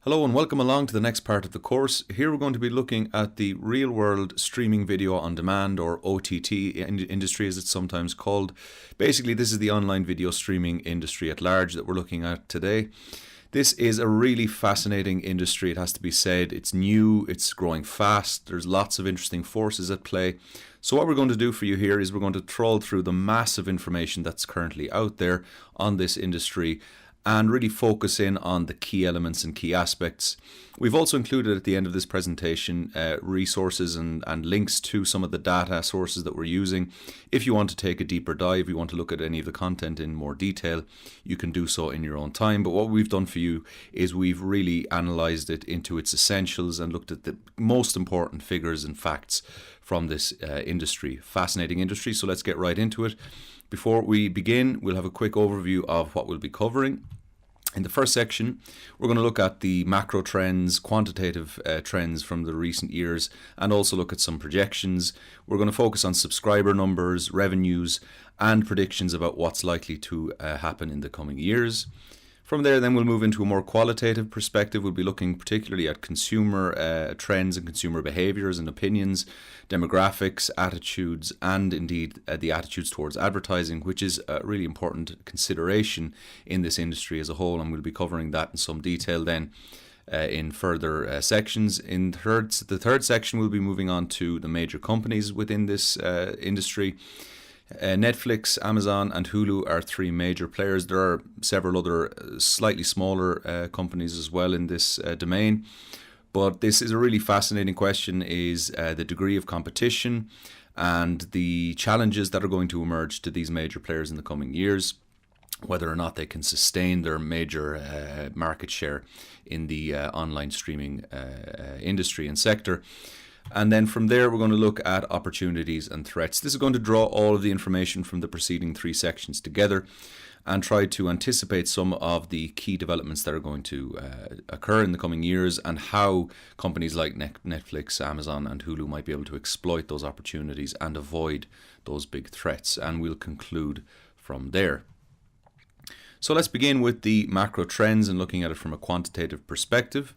Hello and welcome along to the next part of the course. Here we're going to be looking at the real-world streaming video on demand, or OTT industry as it's sometimes called. Basically, this is the online video streaming industry at large that we're looking at today. This is a really fascinating industry, it has to be said. It's new, it's growing fast, there's lots of interesting forces at play. So what we're going to do for you here is we're going to trawl through the massive information that's currently out there on this industry and really focus in on the key elements and key aspects. We've also included at the end of this presentation resources and links to some of the data sources that we're using. If you want to take a deeper dive, you want to look at any of the content in more detail, you can do so in your own time. But what we've done for you is we've really analysed it into its essentials and looked at the most important figures and facts from this industry. Fascinating industry, so let's get right into it. Before we begin, we'll have a quick overview of what we'll be covering. In the first section, we're going to look at the macro trends, quantitative trends from the recent years, and also look at some projections. We're going to focus on subscriber numbers, revenues, and predictions about what's likely to happen in the coming years. From there, then we'll move into a more qualitative perspective. We'll be looking particularly at consumer trends and consumer behaviours and opinions, demographics, attitudes, and indeed the attitudes towards advertising, which is a really important consideration in this industry as a whole. And we'll be covering that in some detail then in further sections. In the third section, we'll be moving on to the major companies within this industry. Netflix, Amazon and Hulu are three major players. There are several other slightly smaller companies as well in this domain. But this is a really fascinating question, is the degree of competition and the challenges that are going to emerge to these major players in the coming years, whether or not they can sustain their major market share in the online streaming industry and sector. And then from there, we're going to look at opportunities and threats. This is going to draw all of the information from the preceding three sections together and try to anticipate some of the key developments that are going to occur in the coming years and how companies like Netflix, Amazon and Hulu might be able to exploit those opportunities and avoid those big threats. And we'll conclude from there. So let's begin with the macro trends and looking at it from a quantitative perspective.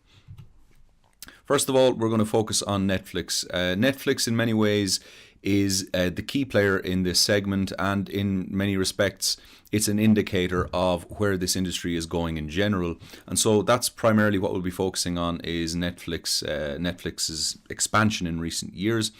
First of all, we're going to focus on Netflix. Netflix in many ways is the key player in this segment, and in many respects it's an indicator of where this industry is going in general. And so that's primarily what we'll be focusing on, is Netflix's expansion in recent years.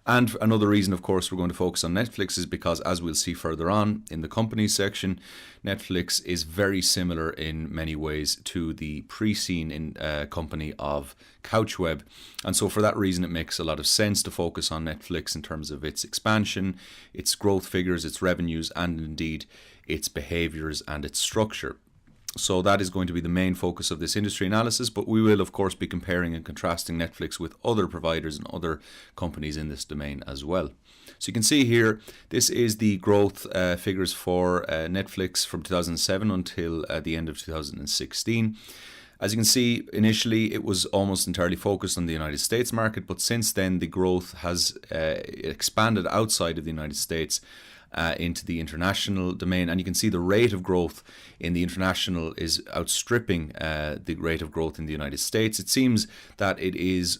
And another reason, of course, we're going to focus on Netflix is because, as we'll see further on in the companies section, Netflix is very similar in many ways to the pre-scene company of Couchweb. And so for that reason, it makes a lot of sense to focus on Netflix in terms of its expansion, its growth figures, its revenues, and indeed its behaviors and its structure. So that is going to be the main focus of this industry analysis, but we will of course be comparing and contrasting Netflix with other providers and other companies in this domain as well. So you can see here, this is the growth figures for Netflix from 2007 until the end of 2016. As you can see, initially it was almost entirely focused on the United States market, but since then the growth has expanded outside of the United States into the international domain, and you can see the rate of growth in the international is outstripping the rate of growth in the United States. It seems that it is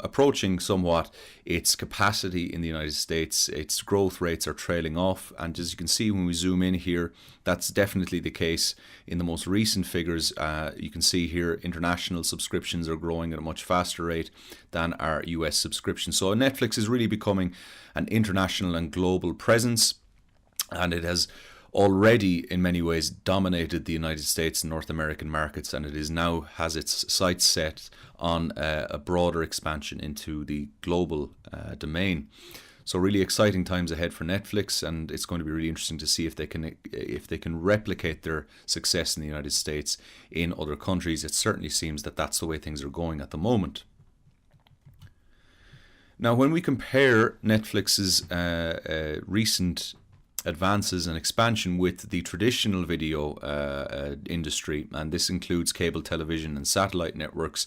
approaching somewhat its capacity in the United States. Its growth rates are trailing off, and as you can see when we zoom in here, that's definitely the case in the most recent figures. You can see here international subscriptions are growing at a much faster rate than our US subscriptions. So Netflix is really becoming an international and global presence, and it has already in many ways dominated the United States and North American markets, and it is now has its sights set on a broader expansion into the global domain. So really exciting times ahead for Netflix, and it's going to be really interesting to see if they can replicate their success in the United States in other countries. It certainly seems that that's the way things are going at the moment. Now, when we compare Netflix's recent advances and expansion with the traditional video industry, and this includes cable television and satellite networks,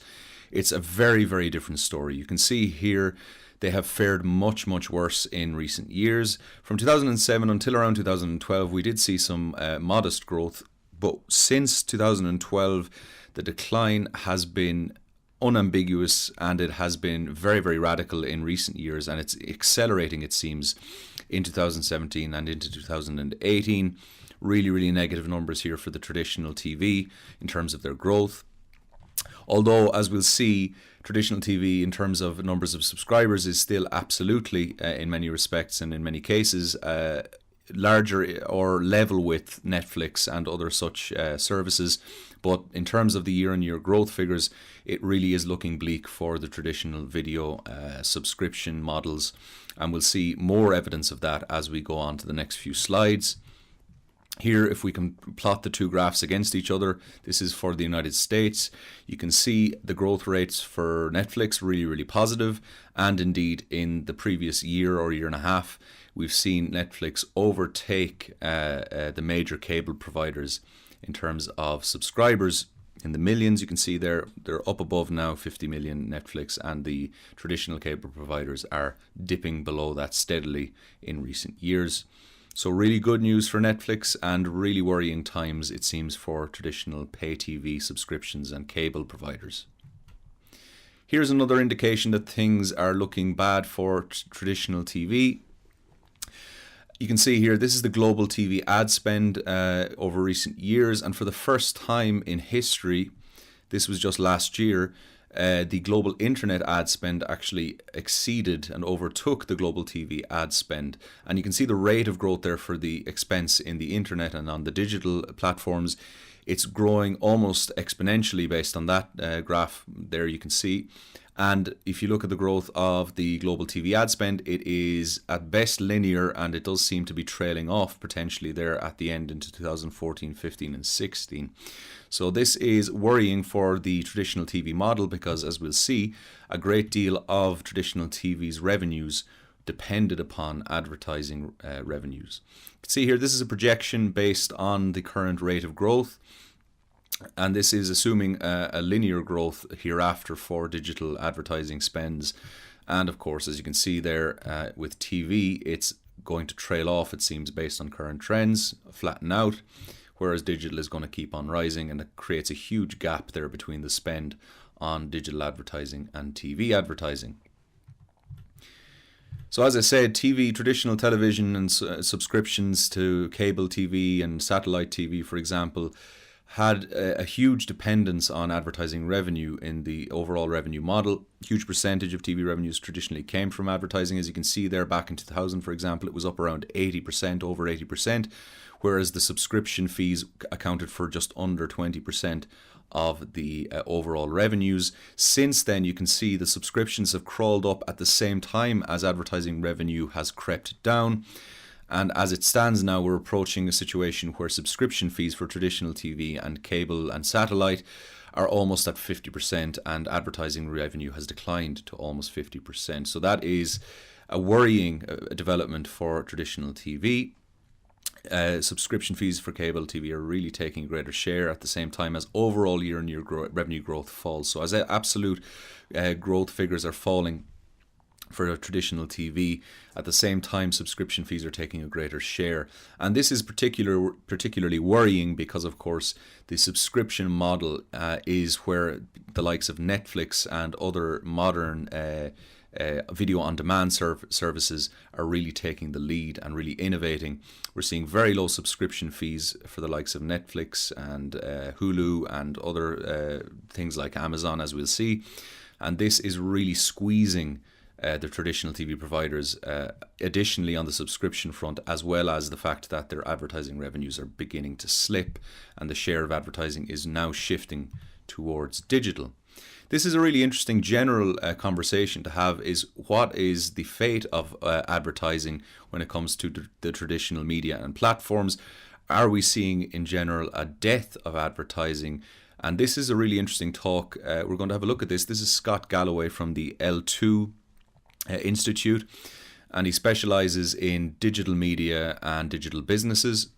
it's a very, very different story. You can see here they have fared much, much worse in recent years. From 2007 until around 2012, we did see some modest growth, But since 2012, the decline has been unambiguous, and it has been very, very radical in recent years, and it's accelerating, it seems, in 2017 and into 2018. Really, really negative numbers here for the traditional TV in terms of their growth. Although, as we'll see, traditional TV in terms of numbers of subscribers is still absolutely, in many respects and in many cases, larger or level with Netflix and other such services. But in terms of the year-on-year growth figures, it really is looking bleak for the traditional video subscription models. And we'll see more evidence of that as we go on to the next few slides. Here, if we can plot the two graphs against each other, this is for the United States. You can see the growth rates for Netflix really, really positive. And indeed, in the previous year or year and a half, we've seen Netflix overtake the major cable providers in terms of subscribers. In the millions, you can see they're up above now 50 million Netflix, and the traditional cable providers are dipping below that steadily in recent years. So really good news for Netflix, and really worrying times, it seems, for traditional pay TV subscriptions and cable providers. Here's another indication that things are looking bad for traditional TV. You can see here, this is the global TV ad spend over recent years, and for the first time in history, this was just last year, the global internet ad spend actually exceeded and overtook the global TV ad spend. And you can see the rate of growth there for the expense in the internet and on the digital platforms. It's growing almost exponentially based on that graph there, you can see. And if you look at the growth of the global TV ad spend, it is at best linear, and it does seem to be trailing off potentially there at the end into 2014, 15 and 16. So this is worrying for the traditional TV model, because as we'll see, a great deal of traditional TV's revenues depended upon advertising revenues. You can see here, this is a projection based on the current rate of growth. And this is assuming a linear growth hereafter for digital advertising spends. And of course, as you can see there with TV, it's going to trail off, it seems, based on current trends, flatten out, whereas digital is going to keep on rising, and it creates a huge gap there between the spend on digital advertising and TV advertising. So as I said, TV, traditional television and subscriptions to cable TV and satellite TV, for example, had a huge dependence on advertising revenue in the overall revenue model. Huge percentage of TV revenues traditionally came from advertising. As you can see there, back in 2000, for example, it was up around 80%, over 80%, whereas the subscription fees accounted for just under 20% of the overall revenues. Since then, you can see the subscriptions have crawled up at the same time as advertising revenue has crept down. And as it stands now, we're approaching a situation where subscription fees for traditional TV and cable and satellite are almost at 50%, and advertising revenue has declined to almost 50%. So that is a worrying development for traditional TV. Subscription fees for cable TV are really taking a greater share at the same time as overall year-on-year revenue growth falls. So as absolute growth figures are falling for traditional TV, at the same time subscription fees are taking a greater share. And this is particularly worrying because, of course, the subscription model is where the likes of Netflix and other modern video on demand services are really taking the lead and really innovating. We're seeing very low subscription fees for the likes of Netflix and Hulu and other things like Amazon, as we'll see. And this is really squeezing the traditional TV providers, additionally on the subscription front, as well as the fact that their advertising revenues are beginning to slip, and the share of advertising is now shifting towards digital. This is a really interesting general conversation to have, is what is the fate of advertising when it comes to the traditional media and platforms? Are we seeing in general a death of advertising? And this is a really interesting talk. We're going to have a look at this. This is Scott Galloway from the L2 Institute, and he specializes in digital media and digital businesses.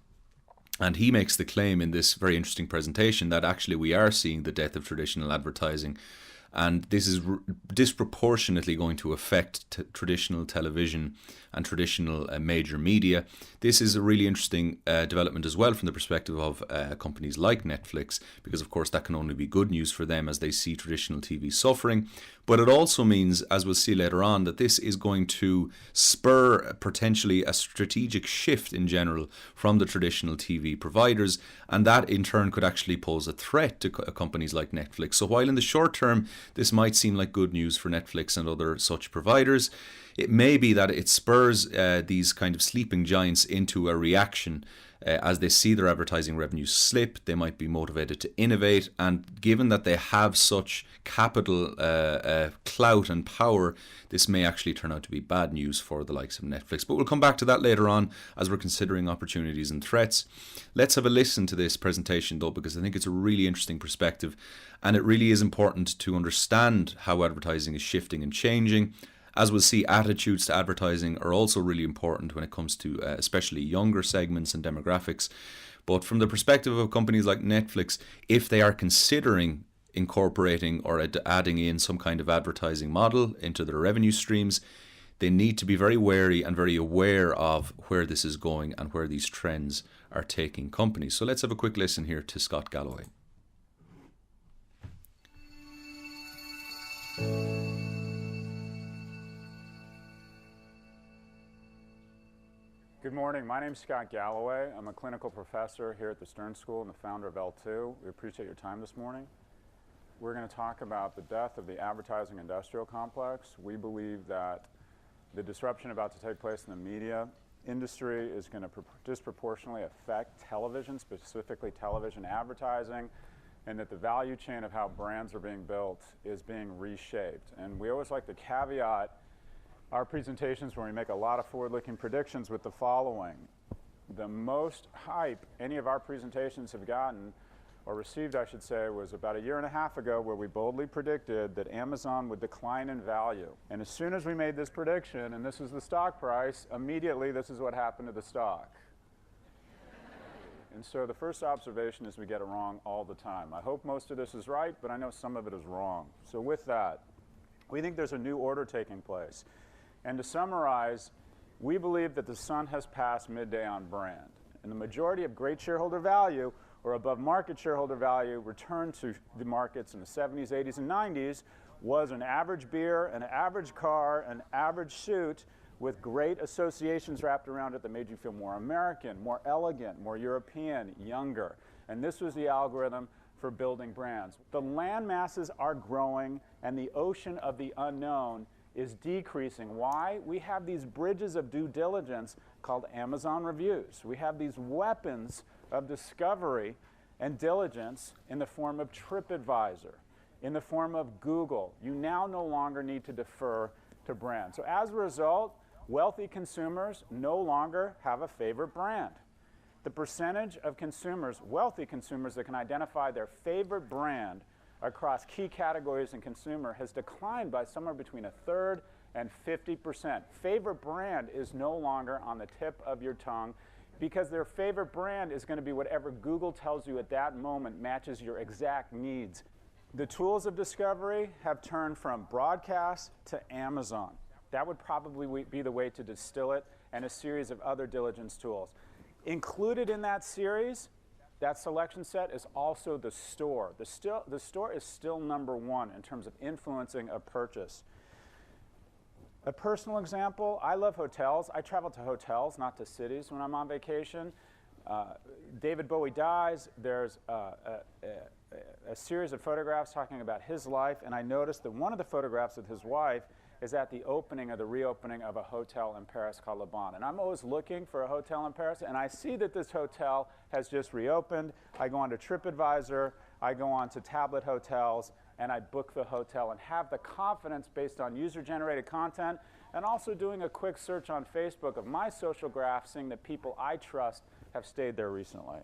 And he makes the claim in this very interesting presentation that actually we are seeing the death of traditional advertising. And this is disproportionately going to affect traditional television and traditional major media. This is a really interesting development as well from the perspective of companies like Netflix, because of course that can only be good news for them as they see traditional TV suffering. But it also means, as we'll see later on, that this is going to spur potentially a strategic shift in general from the traditional TV providers, and that in turn could actually pose a threat to companies like Netflix. So while in the short term this might seem like good news for Netflix and other such providers, it may be that it spurs these kind of sleeping giants into a reaction. As they see their advertising revenues slip, they might be motivated to innovate, and given that they have such capital clout and power, this may actually turn out to be bad news for the likes of Netflix. But we'll come back to that later on as we're considering opportunities and threats. Let's have a listen to this presentation though, because I think it's a really interesting perspective, and it really is important to understand how advertising is shifting and changing. As we'll see, attitudes to advertising are also really important when it comes to especially younger segments and demographics. But from the perspective of companies like Netflix, if they are considering incorporating or adding in some kind of advertising model into their revenue streams, they need to be very wary and very aware of where this is going and where these trends are taking companies. So let's have a quick listen here to Scott Galloway. Good morning. My name is Scott Galloway. I'm a clinical professor here at the Stern School and the founder of L2. We appreciate your time this morning. We're going to talk about the death of the advertising industrial complex. We believe that the disruption about to take place in the media industry is going to disproportionately affect television, specifically television advertising, and that the value chain of how brands are being built is being reshaped. And we always like to caveat our presentations where we make a lot of forward-looking predictions with the following. The most hype any of our presentations have gotten, or received I should say, was about 1.5 years ago, where we boldly predicted that Amazon would decline in value. And as soon as we made this prediction, and this is the stock price, immediately this is what happened to the stock. And so the first observation is we get it wrong all the time. I hope most of this is right, but I know some of it is wrong. So with that, we think there's a new order taking place. And to summarize, we believe that the sun has passed midday on brand. And the majority of great shareholder value, or above market shareholder value, returned to the markets in the 70s, 80s, and 90s, was an average beer, an average car, an average suit, with great associations wrapped around it that made you feel more American, more elegant, more European, younger. And this was the algorithm for building brands. The land masses are growing, and the ocean of the unknown is decreasing. Why? We have these bridges of due diligence called Amazon reviews. We have these weapons of discovery and diligence in the form of TripAdvisor, in the form of Google. You now no longer need to defer to brands. So as a result, wealthy consumers no longer have a favorite brand. The percentage of consumers, wealthy consumers, that can identify their favorite brand across key categories in consumer has declined by somewhere between 1/3 and 50%. Favorite brand is no longer on the tip of your tongue, because their favorite brand is going to be whatever Google tells you at that moment matches your exact needs. The tools of discovery have turned from broadcast to Amazon. That would probably be the way to distill it, and a series of other diligence tools. Included in that series, that selection set, is also the store. The store is still number one in terms of influencing a purchase. A personal example, I love hotels. I travel to hotels, not to cities, when I'm on vacation. David Bowie dies. There's a series of photographs talking about his life, and I noticed that one of the photographs of his wife is at the opening of the reopening of a hotel in Paris called Le Bon. And I'm always looking for a hotel in Paris, and I see that this hotel has just reopened. I go on to TripAdvisor, I go on to Tablet Hotels, and I book the hotel and have the confidence based on user-generated content, and also doing a quick search on Facebook of my social graph, seeing that people I trust have stayed there recently.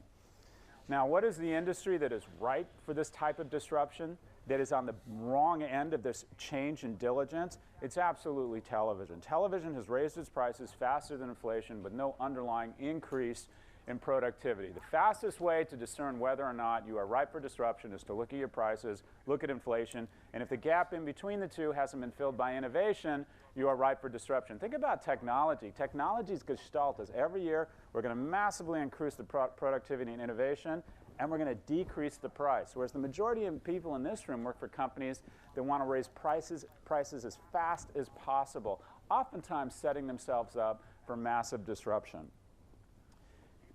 Now, what is the industry that is ripe for this type of disruption, that is on the wrong end of this change in diligence? It's absolutely television. Television has raised its prices faster than inflation with no underlying increase in productivity. The fastest way to discern whether or not you are ripe for disruption is to look at your prices, look at inflation, and if the gap in between the two hasn't been filled by innovation, you are ripe for disruption. Think about technology. Technology's gestalt is every year we're going to massively increase the productivity and innovation, and we're going to decrease the price. Whereas the majority of people in this room work for companies that want to raise prices as fast as possible, oftentimes setting themselves up for massive disruption.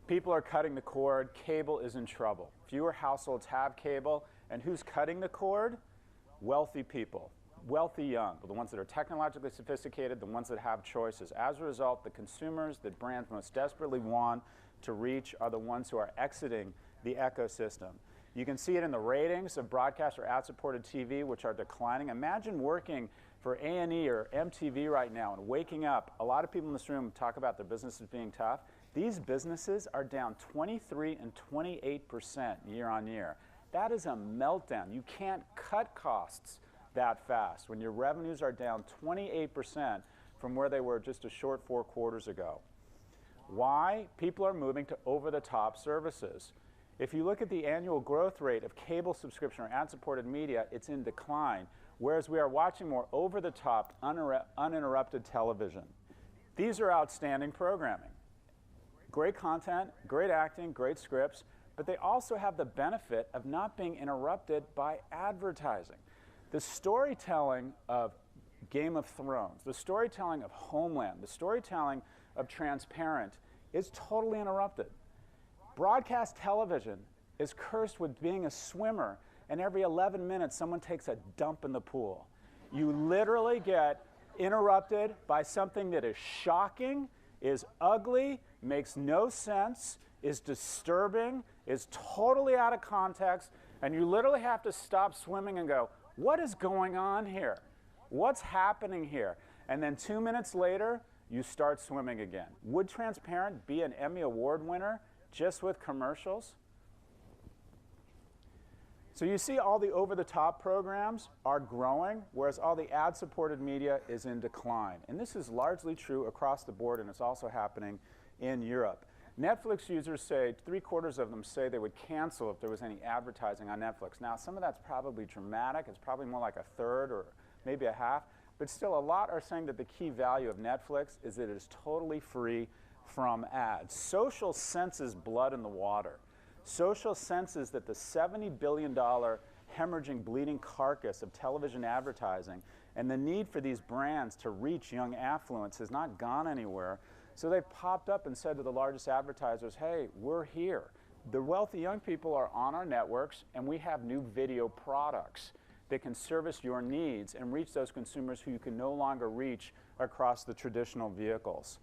People are cutting the cord. Cable is in trouble. Fewer households have cable, and who's cutting the cord? Wealthy people. Wealthy young, the ones that are technologically sophisticated, the ones that have choices. As a result, the consumers that brands most desperately want to reach are the ones who are exiting the ecosystem. You can see it in the ratings of broadcast or ad-supported TV, which are declining. Imagine working for A&E or MTV right now and waking up. A lot of people in this room talk about their businesses being tough. These businesses are down 23 and 28% year on year. That is a meltdown. You can't cut costs that fast when your revenues are down 28% from where they were just a short 4 quarters ago. Why? People are moving to over-the-top services. If you look at the annual growth rate of cable subscription or ad-supported media, it's in decline, whereas we are watching more over-the-top, uninterrupted television. These are outstanding programming. Great content, great acting, great scripts, but they also have the benefit of not being interrupted by advertising. The storytelling of Game of Thrones, the storytelling of Homeland, the storytelling of Transparent is totally interrupted. Broadcast television is cursed with being a swimmer, and every 11 minutes someone takes a dump in the pool. You literally get interrupted by something that is shocking, is ugly, makes no sense, is disturbing, is totally out of context, and you literally have to stop swimming and go, what is going on here? What's happening here? And then 2 minutes later, you start swimming again. Would Transparent be an Emmy Award winner just with commercials? So you see all the over-the-top programs are growing, whereas all the ad-supported media is in decline. And this is largely true across the board, and it's also happening in Europe. Netflix users say, 3/4 of them say they would cancel if there was any advertising on Netflix. Now, some of that's probably dramatic. It's probably more like a third or maybe a half. But still, a lot are saying that the key value of Netflix is that it is totally free from ads. Social senses blood in the water. Social senses that the $70 billion hemorrhaging, bleeding carcass of television advertising and the need for these brands to reach young affluence has not gone anywhere. So they've popped up and said to the largest advertisers, hey, we're here. The wealthy young people are on our networks, and we have new video products that can service your needs and reach those consumers who you can no longer reach across the traditional vehicles.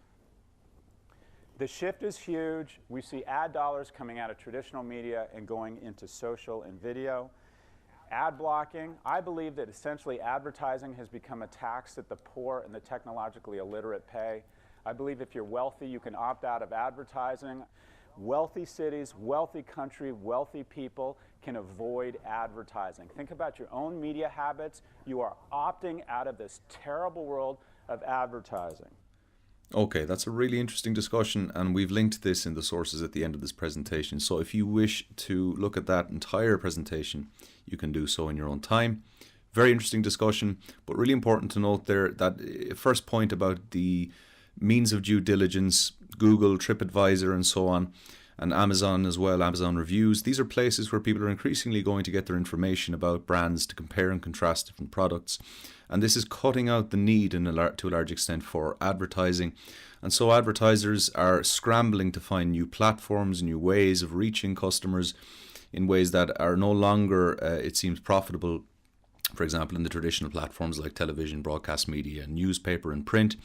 The shift is huge. We see ad dollars coming out of traditional media and going into social and video. Ad blocking. I believe that essentially advertising has become a tax that the poor and the technologically illiterate pay. I believe if you're wealthy, you can opt out of advertising. Wealthy cities, wealthy country, wealthy people can avoid advertising. Think about your own media habits. You are opting out of this terrible world of advertising. Okay, that's a really interesting discussion, and we've linked this in the sources at the end of this presentation. So if you wish to look at that entire presentation, you can do so in your own time. Very interesting discussion, but really important to note there that first point about the means of due diligence, Google, TripAdvisor, and so on, and Amazon as well, Amazon reviews. These are places where people are increasingly going to get their information about brands to compare and contrast different products. And this is cutting out the need to a large extent for advertising. And so advertisers are scrambling to find new platforms, new ways of reaching customers in ways that are no longer, it seems, profitable. For example, in the traditional platforms like television, broadcast media, newspaper, and print.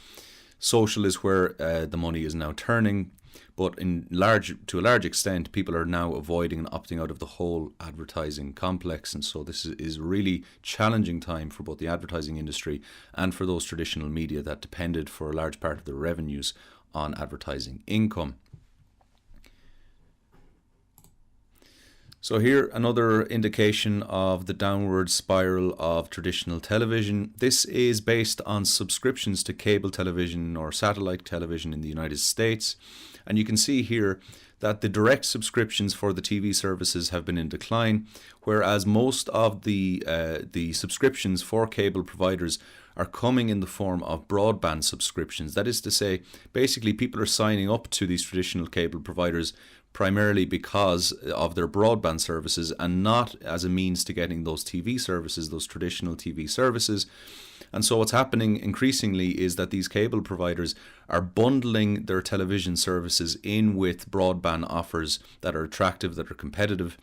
Social is where the money is now turning, but to a large extent, people are now avoiding and opting out of the whole advertising complex. And so this is a really challenging time for both the advertising industry and for those traditional media that depended for a large part of their revenues on advertising income. So here, another indication of the downward spiral of traditional television. This is based on subscriptions to cable television or satellite television in the United States. And you can see here that the direct subscriptions for the TV services have been in decline, whereas most of the subscriptions for cable providers are coming in the form of broadband subscriptions. That is to say, basically people are signing up to these traditional cable providers primarily because of their broadband services and not as a means to getting those TV services, those traditional TV services. And so what's happening increasingly is that these cable providers are bundling their television services in with broadband offers that are attractive, that are competitive.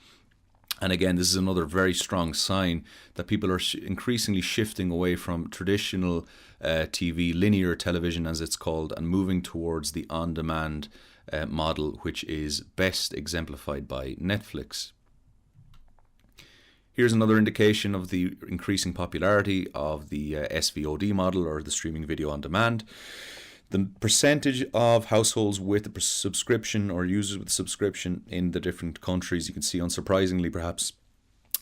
And again, this is another very strong sign that people are increasingly shifting away from traditional TV, linear television as it's called, and moving towards the on-demand model, which is best exemplified by Netflix. Here's another indication of the increasing popularity of the SVOD model, or the streaming video on demand. The percentage of households with a subscription or users with a subscription in the different countries, you can see unsurprisingly perhaps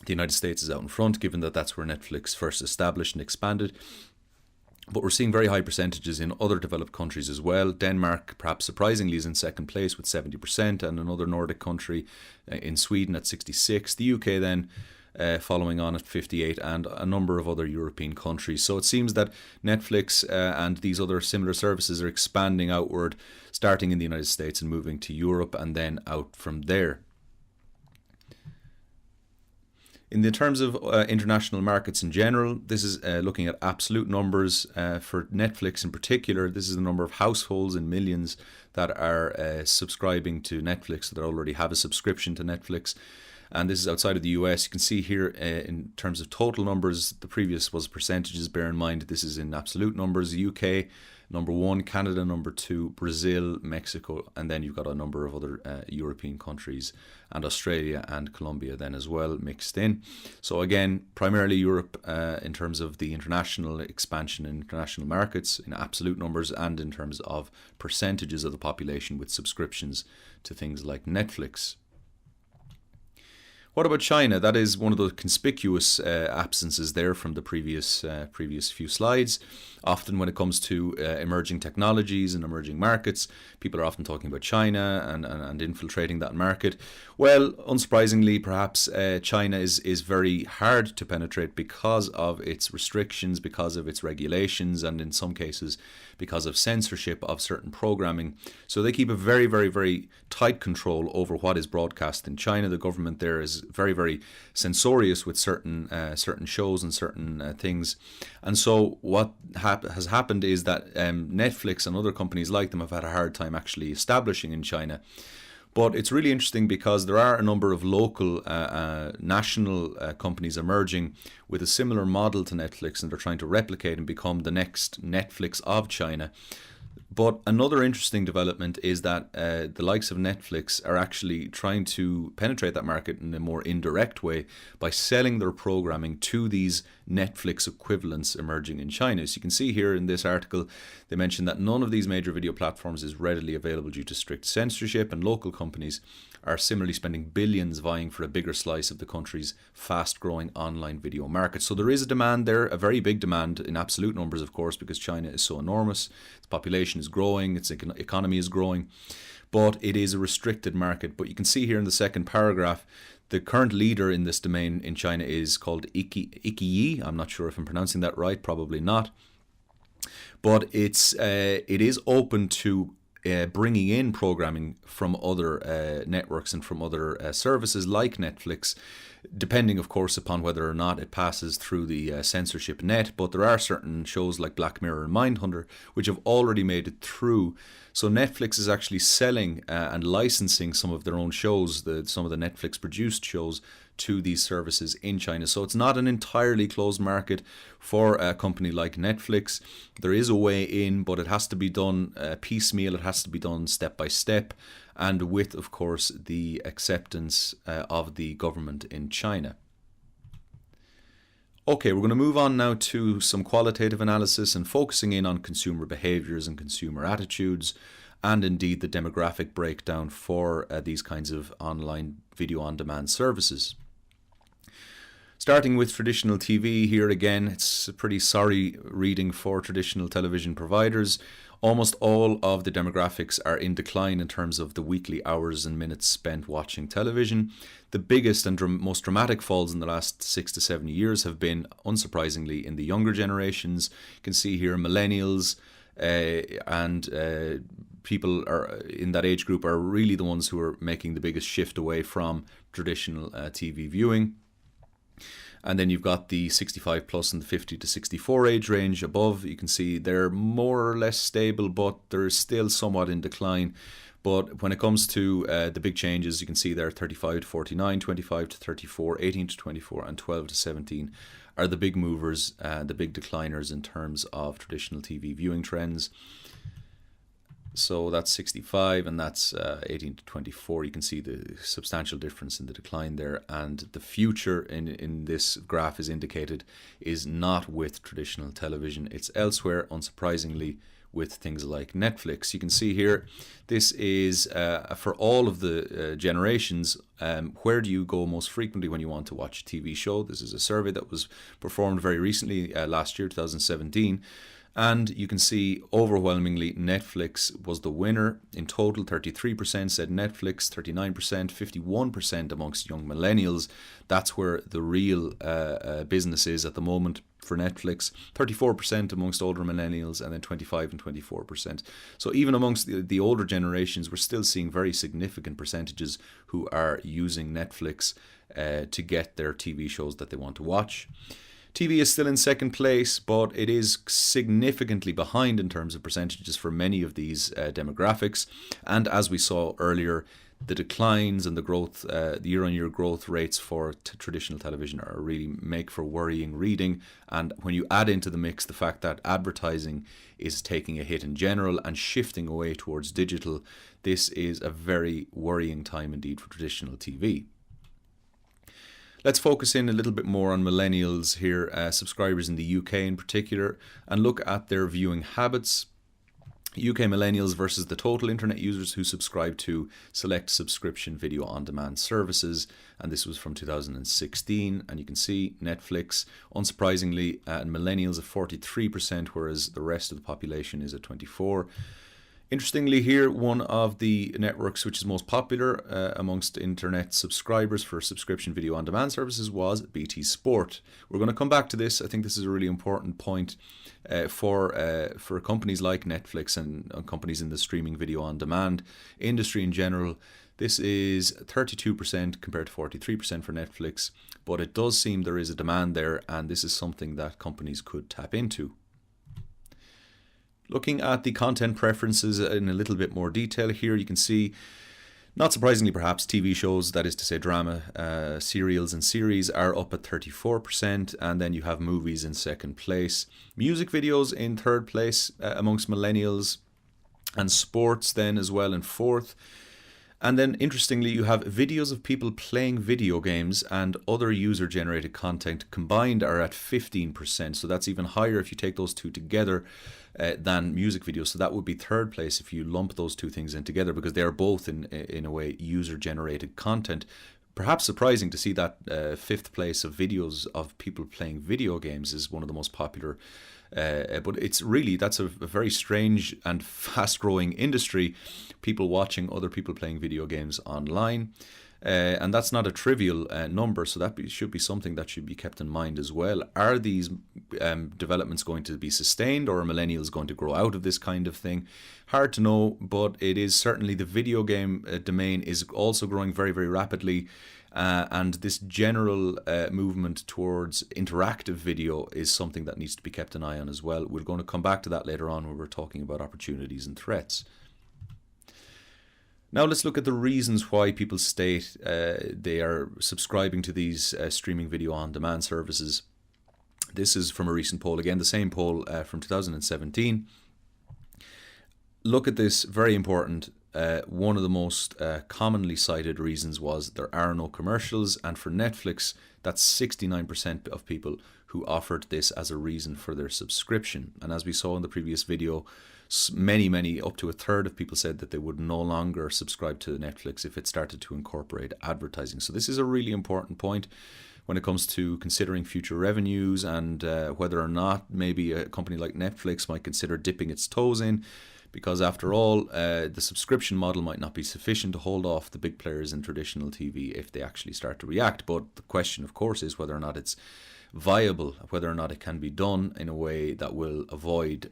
the United States is out in front, given that that's where Netflix first established and expanded. But we're seeing very high percentages in other developed countries as well. Denmark, perhaps surprisingly, is in second place with 70%, and another Nordic country in Sweden at 66%. The UK then following on at 58%, and a number of other European countries. So it seems that Netflix and these other similar services are expanding outward, starting in the United States and moving to Europe and then out from there. In the terms of international markets in general, this is looking at absolute numbers. For Netflix in particular, this is the number of households in millions that are subscribing to Netflix, that already have a subscription to Netflix. And this is outside of the US. You can see here in terms of total numbers, the previous was percentages. Bear in mind, this is in absolute numbers. UK, number 1, Canada, number 2, Brazil, Mexico, and then you've got a number of other European countries, and Australia and Colombia then as well mixed in. So again, primarily Europe in terms of the international expansion in international markets in absolute numbers, and in terms of percentages of the population with subscriptions to things like Netflix. What about China? That is one of the conspicuous absences there from the previous few slides. Often when it comes to emerging technologies and emerging markets, people are often talking about China and infiltrating that market. Well, unsurprisingly, perhaps China is very hard to penetrate because of its restrictions, because of its regulations, and in some cases because of censorship of certain programming. So they keep a very, very, very tight control over what is broadcast in China. The government there is very, very censorious with certain shows and certain things. And so what has happened is that Netflix and other companies like them have had a hard time actually establishing in China. But it's really interesting because there are a number of local national companies emerging with a similar model to Netflix, and they're trying to replicate and become the next Netflix of China. But another interesting development is that the likes of Netflix are actually trying to penetrate that market in a more indirect way by selling their programming to these Netflix equivalents emerging in China. So you can see here in this article, they mention that none of these major video platforms is readily available due to strict censorship, and local companies are similarly spending billions vying for a bigger slice of the country's fast-growing online video market. So there is a demand there, a very big demand in absolute numbers, of course, because China is so enormous. Its population is growing, its economy is growing, but it is a restricted market. But you can see here in the second paragraph, the current leader in this domain in China is called Iqiyi. I'm not sure if I'm pronouncing that right, probably not. But it is open to bringing in programming from other networks and from other services like Netflix, depending, of course, upon whether or not it passes through the censorship net. But there are certain shows like Black Mirror and Mindhunter which have already made it through. So Netflix is actually selling and licensing some of their own shows, some of the Netflix produced shows, to these services in China. So it's not an entirely closed market for a company like Netflix. There is a way in, but it has to be done piecemeal. It has to be done step by step, and with, of course, the acceptance of the government in China. Okay, we're going to move on now to some qualitative analysis and focusing in on consumer behaviors and consumer attitudes, and indeed the demographic breakdown for these kinds of online video on demand services. Starting with traditional TV, here again, it's a pretty sorry reading for traditional television providers. Almost all of the demographics are in decline in terms of the weekly hours and minutes spent watching television. The biggest and most dramatic falls in the last 6 to 7 years have been, unsurprisingly, in the younger generations. You can see here millennials and people are in that age group are really the ones who are making the biggest shift away from traditional TV viewing. And then you've got the 65 plus and the 50 to 64 age range above. You can see they're more or less stable, but they're still somewhat in decline. But when it comes to the big changes, you can see there 35 to 49, 25 to 34, 18 to 24, and 12 to 17 are the big movers, the big decliners in terms of traditional TV viewing trends. So that's 65 and that's 18 to 24. You can see the substantial difference in the decline there, and the future in this graph is indicated is not with traditional television. It's elsewhere, unsurprisingly, with things like Netflix. You can see here, this is for all of the generations, where do you go most frequently when you want to watch a TV show? This is a survey that was performed very recently, last year, 2017. And you can see overwhelmingly Netflix was the winner. In total, 33% said Netflix, 39%, 51% amongst young millennials. That's where the real business is at the moment for Netflix. 34% amongst older millennials, and then 25 and 24%. So even amongst the older generations, we're still seeing very significant percentages who are using Netflix to get their TV shows that they want to watch. TV is still in second place, but it is significantly behind in terms of percentages for many of these demographics. And as we saw earlier, the declines and the growth, the year-on-year growth rates for traditional television are really make for worrying reading. And when you add into the mix the fact that advertising is taking a hit in general and shifting away towards digital, this is a very worrying time indeed for traditional TV. Let's focus in a little bit more on millennials here, subscribers in the UK in particular, and look at their viewing habits. UK millennials versus the total internet users who subscribe to select subscription video on demand services, and this was from 2016. And you can see Netflix, unsurprisingly, millennials at 43%, whereas the rest of the population is at 24%. Interestingly here, one of the networks which is most popular amongst internet subscribers for subscription video on demand services was BT Sport. We're going to come back to this. I think this is a really important point for companies like Netflix and companies in the streaming video on demand industry in general. This is 32% compared to 43% for Netflix, but it does seem there is a demand there, and this is something that companies could tap into. Looking at the content preferences in a little bit more detail here, you can see, not surprisingly perhaps, TV shows, that is to say drama, serials and series are up at 34%, and then you have movies in second place. Music videos in third place amongst millennials, and sports then as well in fourth. And then interestingly, you have videos of people playing video games and other user-generated content combined are at 15%. So that's even higher if you take those two together than music videos. So that would be third place if you lump those two things in together, because they are both in a way user-generated content. Perhaps surprising to see that fifth place of videos of people playing video games is one of the most popular. But it's really, that's a very strange and fast-growing industry, people watching other people playing video games online. And that's not a trivial number, so that should be something that should be kept in mind as well. Are these developments going to be sustained, or are millennials going to grow out of this kind of thing? Hard to know, but it is certainly the video game domain is also growing very, very rapidly. And this general movement towards interactive video is something that needs to be kept an eye on as well. We're going to come back to that later on when we're talking about opportunities and threats. Now let's look at the reasons why people state they are subscribing to these streaming video on demand services. This is from a recent poll, again the same poll from 2017. Look at this, very important. One of the most commonly cited reasons was there are no commercials, and for Netflix, that's 69% of people who offered this as a reason for their subscription. And as we saw in the previous video, many, up to a third of people said that they would no longer subscribe to Netflix if it started to incorporate advertising. So this is a really important point when it comes to considering future revenues and whether or not maybe a company like Netflix might consider dipping its toes in. because after all, the subscription model might not be sufficient to hold off the big players in traditional TV if they actually start to react. But the question, of course, is whether or not it's viable, whether or not it can be done in a way that will avoid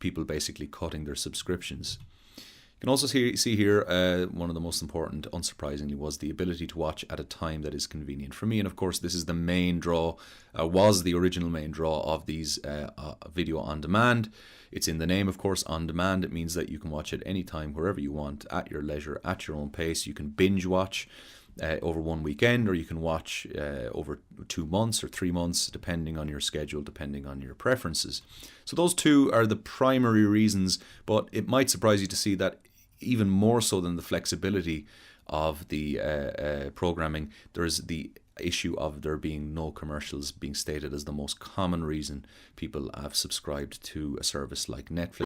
people basically cutting their subscriptions. You can also see here, one of the most important, unsurprisingly, was the ability to watch at a time that is convenient for me. And of course, this is the main draw, was the original main draw of these video on demand. It's in the name, of course, on demand. It means that you can watch at any time, wherever you want, at your leisure, at your own pace. You can binge watch over one weekend, or you can watch over 2 months or 3 months, depending on your schedule, depending on your preferences. So those two are the primary reasons, but it might surprise you to see that even more so than the flexibility of the programming, there is the issue of there being no commercials being stated as the most common reason people have subscribed to a service like Netflix.